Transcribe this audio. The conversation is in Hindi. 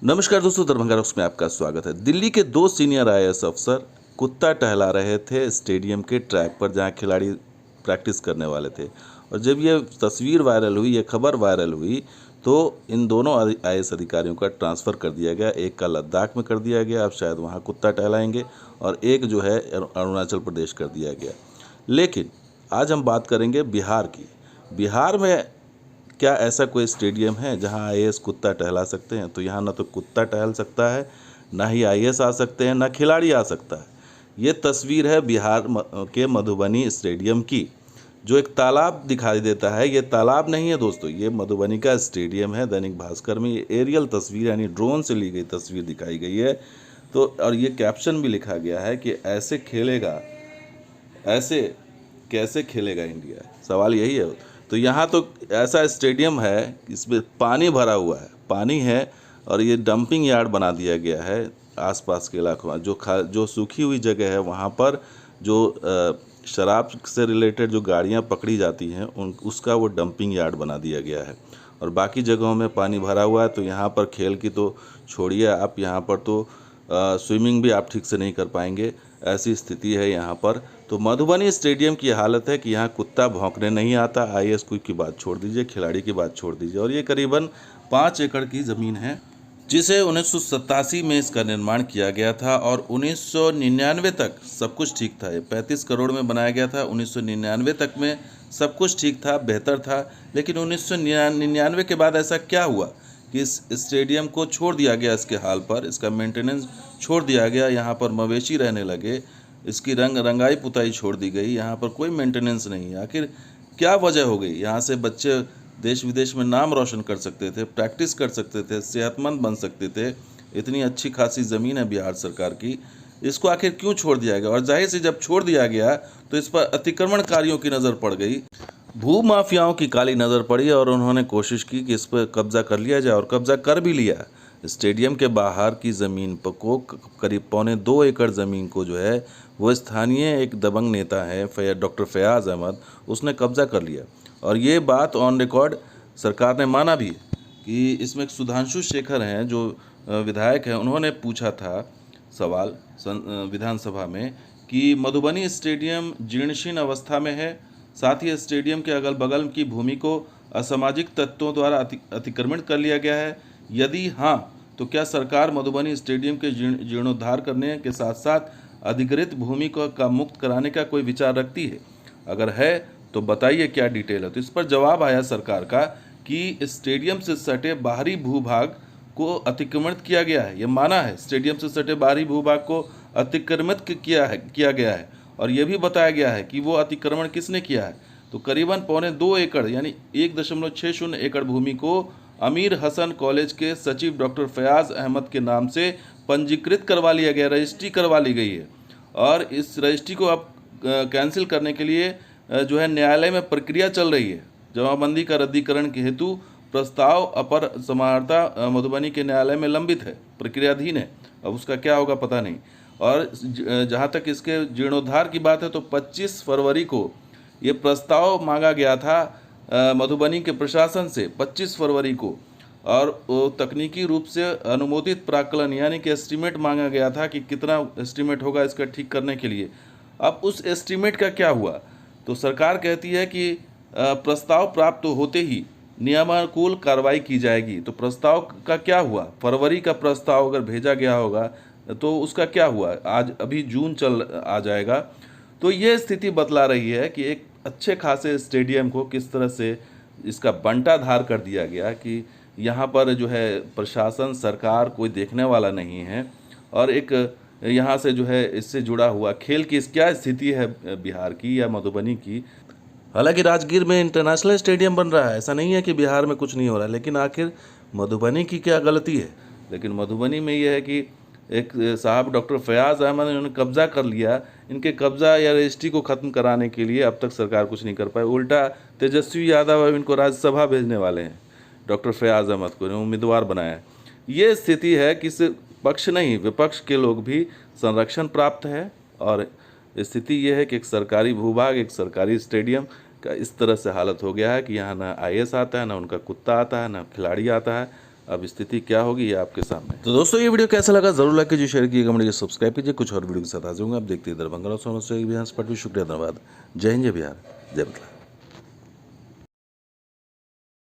नमस्कार दोस्तों, दरभंगा रॉक्स में आपका स्वागत है। दिल्ली के दो सीनियर आईएएस अफसर कुत्ता टहला रहे थे स्टेडियम के ट्रैक पर जहां खिलाड़ी प्रैक्टिस करने वाले थे। और जब ये तस्वीर वायरल हुई, ये खबर वायरल हुई, तो इन दोनों आईएएस अधिकारियों का ट्रांसफ़र कर दिया गया। एक का लद्दाख में कर दिया गया, अब शायद वहाँ कुत्ता टहलाएंगे, और एक जो है अरुणाचल प्रदेश कर दिया गया। लेकिन आज हम बात करेंगे बिहार की। बिहार में क्या ऐसा कोई स्टेडियम है जहां आईएएस कुत्ता टहला सकते हैं? तो यहाँ ना तो कुत्ता टहल सकता है, ना ही आईएएस आ सकते हैं, ना खिलाड़ी आ सकता है। ये तस्वीर है बिहार के मधुबनी स्टेडियम की, जो एक तालाब दिखाई देता है। ये तालाब नहीं है दोस्तों, ये मधुबनी का स्टेडियम है। दैनिक भास्कर में ये एरियल तस्वीर यानी ड्रोन से ली गई तस्वीर दिखाई गई है। तो और ये कैप्शन भी लिखा गया है कि ऐसे खेलेगा, ऐसे कैसे खेलेगा इंडिया, सवाल यही है। तो यहाँ तो ऐसा स्टेडियम है, इसमें पानी भरा हुआ है, पानी है, और ये डंपिंग यार्ड बना दिया गया है आसपास के इलाकों में। जो सूखी हुई जगह है वहाँ पर जो शराब से रिलेटेड जो गाड़ियाँ पकड़ी जाती हैं उसका वो डंपिंग यार्ड बना दिया गया है। और बाकी जगहों में पानी भरा हुआ है। तो यहाँ पर खेल की तो छोड़िए आप, यहाँ पर तो स्विमिंग भी आप ठीक से नहीं कर पाएंगे, ऐसी स्थिति है यहाँ पर। तो मधुबनी स्टेडियम की हालत है कि यहाँ कुत्ता भौंकने नहीं आता। आईएएस की बात छोड़ दीजिए, खिलाड़ी की बात छोड़ दीजिए। और ये करीबन 5 एकड़ की ज़मीन है, जिसे 1987 में इसका निर्माण किया गया था, और 1999 तक सब कुछ ठीक था। ये 35 करोड़ में बनाया गया था। 1999 तक में सब कुछ ठीक था, बेहतर था। लेकिन 1999 के बाद ऐसा क्या हुआ कि इस स्टेडियम को छोड़ दिया गया इसके हाल पर, इसका मेंटेनेंस छोड़ दिया गया। यहाँ पर मवेशी रहने लगे, इसकी रंगाई पुताई छोड़ दी गई, यहाँ पर कोई मेंटेनेंस नहीं है। आखिर क्या वजह हो गई? यहाँ से बच्चे देश विदेश में नाम रोशन कर सकते थे, प्रैक्टिस कर सकते थे, सेहतमंद बन सकते थे। इतनी अच्छी खासी ज़मीन है बिहार सरकार की, इसको आखिर क्यों छोड़ दिया गया? और जाहिर से जब छोड़ दिया गया तो इस पर अतिक्रमणकारियों की नज़र पड़ गई, भू माफियाओं की काली नज़र पड़ी, और उन्होंने कोशिश की कि इस पर कब्जा कर लिया जाए, और कब्जा कर भी लिया। स्टेडियम के बाहर की ज़मीन पर को करीब 2.25 एकड़ ज़मीन को जो है वो स्थानीय एक दबंग नेता है डॉक्टर फयाज़ अहमद, उसने कब्जा कर लिया। और ये बात ऑन रिकॉर्ड सरकार ने माना भी कि इसमें एक सुधांशु शेखर हैं जो विधायक हैं, उन्होंने पूछा था सवाल विधानसभा में कि मधुबनी स्टेडियम जीर्णशीर्ण अवस्था में है, साथ ही स्टेडियम के अगल बगल की भूमि को असामाजिक तत्वों द्वारा अतिक्रमण कर लिया गया है। यदि हाँ, तो क्या सरकार मधुबनी स्टेडियम के जीर्णोद्धार करने के साथ साथ अधिग्रहित भूमि का मुक्त कराने का कोई विचार रखती है? अगर है तो बताइए क्या डिटेल है। तो इस पर जवाब आया सरकार का कि स्टेडियम से सटे बाहरी भूभाग को अतिक्रमण किया गया है। ये माना है, स्टेडियम से सटे बाहरी भूभाग को अतिक्रमित किया गया है। और ये भी बताया गया है कि वो अतिक्रमण किसने किया है। तो करीबन 2.25 एकड़ यानी 1.60 एकड़ भूमि को अमीर हसन कॉलेज के सचिव डॉक्टर फयाज़ अहमद के नाम से पंजीकृत करवा लिया गया, रजिस्ट्री करवा ली गई है। और इस रजिस्ट्री को अब कैंसिल करने के लिए जो है न्यायालय में प्रक्रिया चल रही है। जमाबंदी का रद्दीकरण के हेतु प्रस्ताव अपर समाहर्ता मधुबनी के न्यायालय में लंबित है, प्रक्रियाधीन है। अब उसका क्या होगा पता नहीं। और जहाँ तक इसके जीर्णोद्धार की बात है तो 25 फरवरी को ये प्रस्ताव मांगा गया था मधुबनी के प्रशासन से, 25 फरवरी को। और वो तकनीकी रूप से अनुमोदित प्राक्कलन यानी कि एस्टीमेट मांगा गया था कि कितना एस्टीमेट होगा इसका ठीक करने के लिए। अब उस एस्टीमेट का क्या हुआ? तो सरकार कहती है कि प्रस्ताव प्राप्त होते ही नियमानुकूल कार्रवाई की जाएगी। तो प्रस्ताव का क्या हुआ? फरवरी का प्रस्ताव अगर भेजा गया होगा तो उसका क्या हुआ? आज अभी जून आ जाएगा। तो ये स्थिति बतला रही है कि एक अच्छे खासे स्टेडियम को किस तरह से इसका बंटाधार कर दिया गया कि यहाँ पर जो है प्रशासन, सरकार कोई देखने वाला नहीं है। और एक यहाँ से जो है इससे जुड़ा हुआ खेल की क्या स्थिति है बिहार की या मधुबनी की। हालांकि राजगीर में इंटरनेशनल स्टेडियम बन रहा है, ऐसा नहीं है कि बिहार में कुछ नहीं हो रहा है, लेकिन आखिर मधुबनी की क्या गलती है? लेकिन मधुबनी में ये है कि एक साहब डॉक्टर फयाज़ अहमद ने कब्जा कर लिया। इनके कब्जा या रजिस्ट्री को ख़त्म कराने के लिए अब तक सरकार कुछ नहीं कर पाई। उल्टा तेजस्वी यादव अब इनको राज्यसभा भेजने वाले हैं, डॉक्टर फयाज़ अहमद को उम्मीदवार बनाया है। ये स्थिति है कि सिर्फ पक्ष नहीं, विपक्ष के लोग भी संरक्षण प्राप्त है। और स्थिति ये है कि एक सरकारी भूभाग, एक सरकारी स्टेडियम का इस तरह से हालत हो गया है कि यहाँ ना आईएएस आता है, ना उनका कुत्ता आता है, ना खिलाड़ी आता है। अब स्थिति क्या होगी ये आपके सामने। तो दोस्तों ये वीडियो कैसा लगा जरूर लाइक कीजिए, शेयर कीजिए, कमेंट कीजिए, सब्सक्राइब कीजिए। कुछ और वीडियो के साथ हाजिर होंगे। आप देखते हैं दरभंगा बिहार। शुक्रिया, धन्यवाद। जय हिंद, जय बिहार, जय मतलब।